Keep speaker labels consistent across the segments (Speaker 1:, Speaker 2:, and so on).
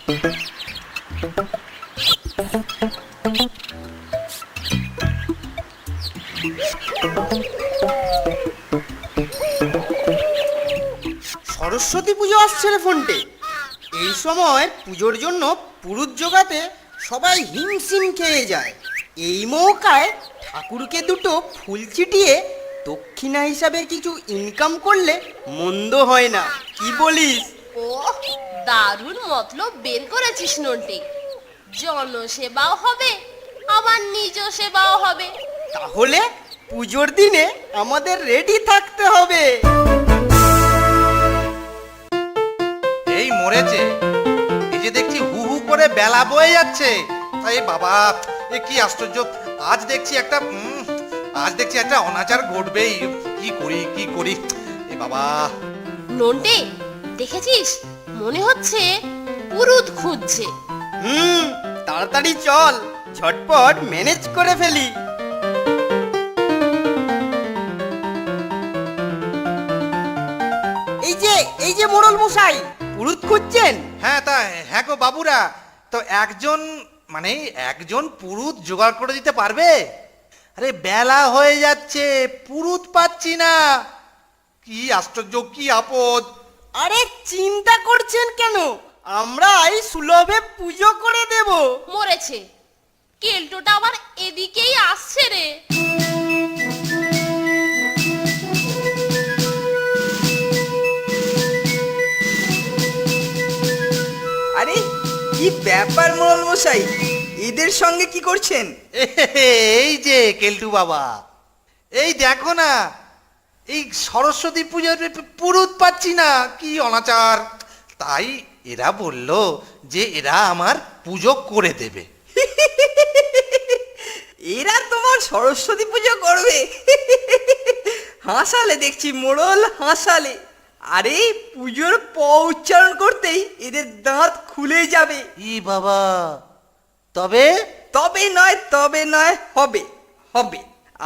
Speaker 1: সরস্বতী পুজো আসছে রে ফোনটে। এই সময় পুজোর জন্য পুরুত জোগাতে সবাই হিমশিম খেয়ে যায়। এই মৌকায় ঠাকুরকে দুটো ফুল ছিটিয়ে দক্ষিণা হিসাবে কিছু ইনকাম করলে মন্দ হয় না, কি বলিস?
Speaker 2: ও দারুণ মতলব বের করেছিস নন্টে। জনসেবাও হবে, আবার নিজ সেবাও হবে।
Speaker 1: তাহলে পুজোর দিনে আমাদের রেডি থাকতে হবে।
Speaker 3: এই মরেছে, এই যে দেখছি হু হু করে বেলা বয়ে যাচ্ছে। এই বাবা, এ কি আশ্চর্য! আজ দেখছি একটা অনাচার ঘটবেই। কি করি কি করি, এ বাবা।
Speaker 2: নন্টে দেখেছিস, মনে হচ্ছে পুরুত খুঁজছে।
Speaker 1: তাড়াতাড়ি চল, ঝটপট ম্যানেজ করে ফেলি। এই যে মোড়ল মশাই, পুরুত খুঁজছেন?
Speaker 3: হ্যাঁ গো বাবুরা, তো একজন পুরুত জোগাড় করে দিতে পারবে? আরে বেলা হয়ে যাচ্ছে, পুরুত পাচ্ছি না। কি আশ্চর্য, কি আপদ!
Speaker 1: আরে চিন্তা করছেন কেন, আমরা এই সুলভে পুজো করে দেব।
Speaker 2: মরেছে, কেলটোটা আবার এদিকেই আসছে রে।
Speaker 4: আরে কি ব্যাপার মোড়ল মশাই, এদের সঙ্গে কি করছেন?
Speaker 3: এই যে কেলটু বাবা, এই দেখো না, এই সরস্বতী পুজোর পুরুত পাচ্ছি না, কি অনাচার! তাই এরা বলল যে এরা আমার পুজো করে দেবে।
Speaker 4: এরা তোমার সরস্বতী পুজো করবে? হাসালে দেখছি মোড়ল, হাসালে। আরে পুজোর প উচ্চারণ করতেই এদের দাঁত খুলে যাবে।
Speaker 3: ই বাবা, তবে
Speaker 4: তবে নয়, হবে হবে।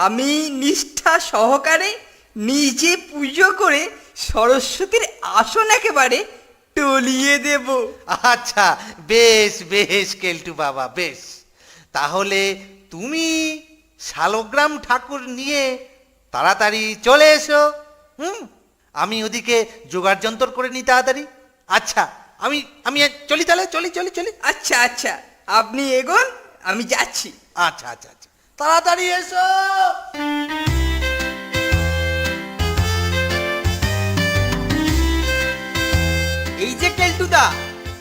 Speaker 4: আমি নিষ্ঠা সহকারে নিজে পুজো করে সরস্বতীর আসন একেবারে টলিয়ে দেব।
Speaker 3: আচ্ছা, বেশ বেশ কেলটু বাবা, বেশ। তাহলে তুমি শালগ্রাম ঠাকুর নিয়ে তাড়াতাড়ি চলে এসো। আমি ওদিকে জোগাড় যন্তর করে নিই তাড়াতাড়ি। আচ্ছা, আমি চলি, তাহলে চলি।
Speaker 4: আচ্ছা আচ্ছা, আপনি এগোন, আমি যাচ্ছি।
Speaker 3: আচ্ছা, তাড়াতাড়ি এসো।
Speaker 1: এই যে কেলটুদা,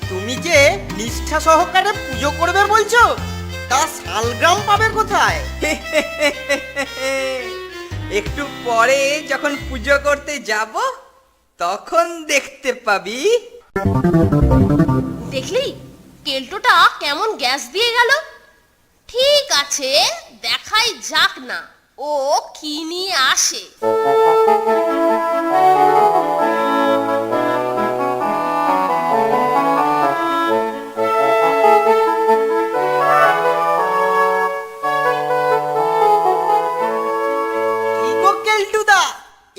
Speaker 1: তুমি যে নিষ্ঠা সহকারে পুজো করবে বলছো, তা শালগ্রাম পাবে কোথায়?
Speaker 4: একটু পরে যখন পুজো করতে যাব তখন দেখতে পাবি।
Speaker 2: দেখলি কেলটোটা কেমন গ্যাস দিয়ে গেল। ঠিক আছে, দেখাই যাক না ও কি নিয়ে আসে।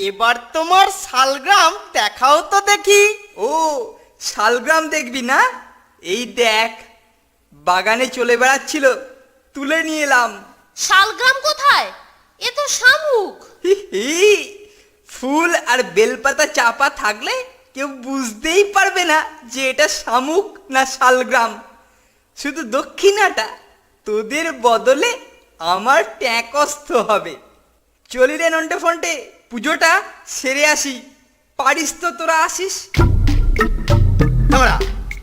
Speaker 1: এবার তোমার শালগ্রাম দেখাও তো দেখি।
Speaker 4: ও শালগ্রাম দেখবি না? এই দেখ, বাগানে চলে বেড়াচ্ছিল, তুলে নিয়ে এলাম।
Speaker 2: শালগ্রাম কোথায়? এ তো শামুক।
Speaker 4: ফুল আর বেলপাতা চাপা থাকলে কেউ বুঝতেই পারবে না যে এটা শামুক না শালগ্রাম। শুধু দক্ষিণাটা তোদের বদলে আমার ট্যাকস্থ হবে। চলি রে নন্টে ফন্টে, পুজোটা সেরে আসি। পারিস তো তোরা আসিস?
Speaker 1: আমরা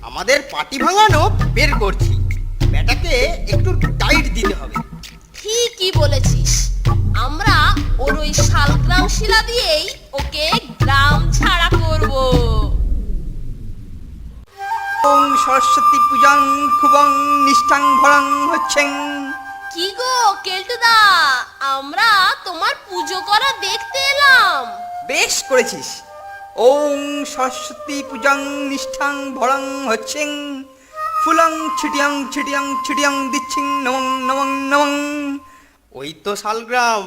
Speaker 1: আমাদের পাটি ভাঙানো বের করছি, ব্যাটাকে একটু টাইট দিতে হবে।
Speaker 2: ঠিকই বলেছিস, আমরা ওর ওই শালগ্রাম শিলা দিয়েই ওকে গ্রাম ছাড়া করব।
Speaker 4: ওং সরস্বতী পূজং খুবং নিষ্ঠাং ভরং হচ্ছেন।
Speaker 2: কি গো কেলটুদা, আমরা তোমার পুজো করা দেখতে এলাম।
Speaker 4: বেশ করেছিস। ওং সরস্বতী পূজং নিষ্ঠাং ভরং হচ্ছেন, ফুলং ছিটিয়ং ছিটিয়ং ছিটিয়ং দিচ্ছিং নমং নমং নমং।
Speaker 1: ওই তো শালগ্রাম,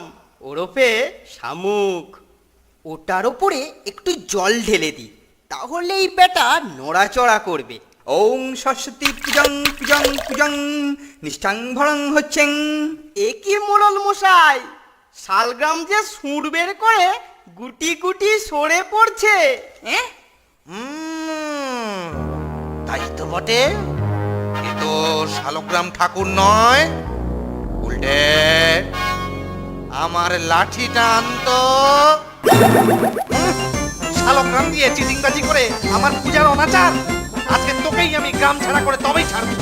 Speaker 1: ওরফে শামুক। ওটার ওপরে একটু জল ঢেলে দিই, তাহলে এই ব্যাটা নড়াচড়া করবে
Speaker 4: ওং সরস্বতী পূজং পূজং পূজং নিষ্ঠাং ভরং হচ্ছেন।
Speaker 1: এ কি মোড়ল মশাই, শালগ্রাম যে সুর বের করে গুটি গুটি সরে পড়ছে।
Speaker 4: হ্যাঁ,
Speaker 3: তাই তো বটে, এ তো শালগ্রাম ঠাকুর নয়। উল্টে আমার লাঠিটা আনতো। শালগ্রাম দিয়ে চিটিংবাজি করে আমার পূজার অনাচার, আজকে তোকেই আমি গ্রাম ছাড়া করে তবেই ছাড়বো।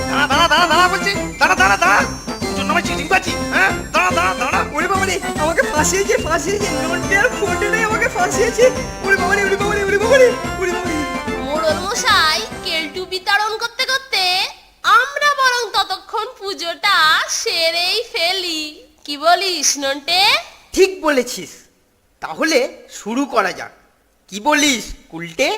Speaker 3: দাঁড়া দাঁড়া দাঁড়া দাঁড়া বলছি, দাঁড়া দাঁড়া দাঁড়া, পুজোর নামে চিটিংবাজি, হ্যাঁ দাঁড়া দাঁড়া দাঁড়া।
Speaker 4: ওরে বাবারে, আমাকে ফাঁসিয়েছে ফাঁসিয়েছে, নন্টে আর ফোনটে নেই, আমাকে ফাঁসিয়েছে। ওরে বাবারে ওরে বাবারে ওরে বাবারে ওরে বাবারে।
Speaker 2: মোড়ল মশাই কেলটু বিতরণ করতে করতে আমরা বরং ততক্ষণ পুজোটা সেরেই ফেলি, কি বলিস নন্টে?
Speaker 1: ঠিক বলেছিস, তাহলে শুরু করা যাক। কি বলিস উল্টে?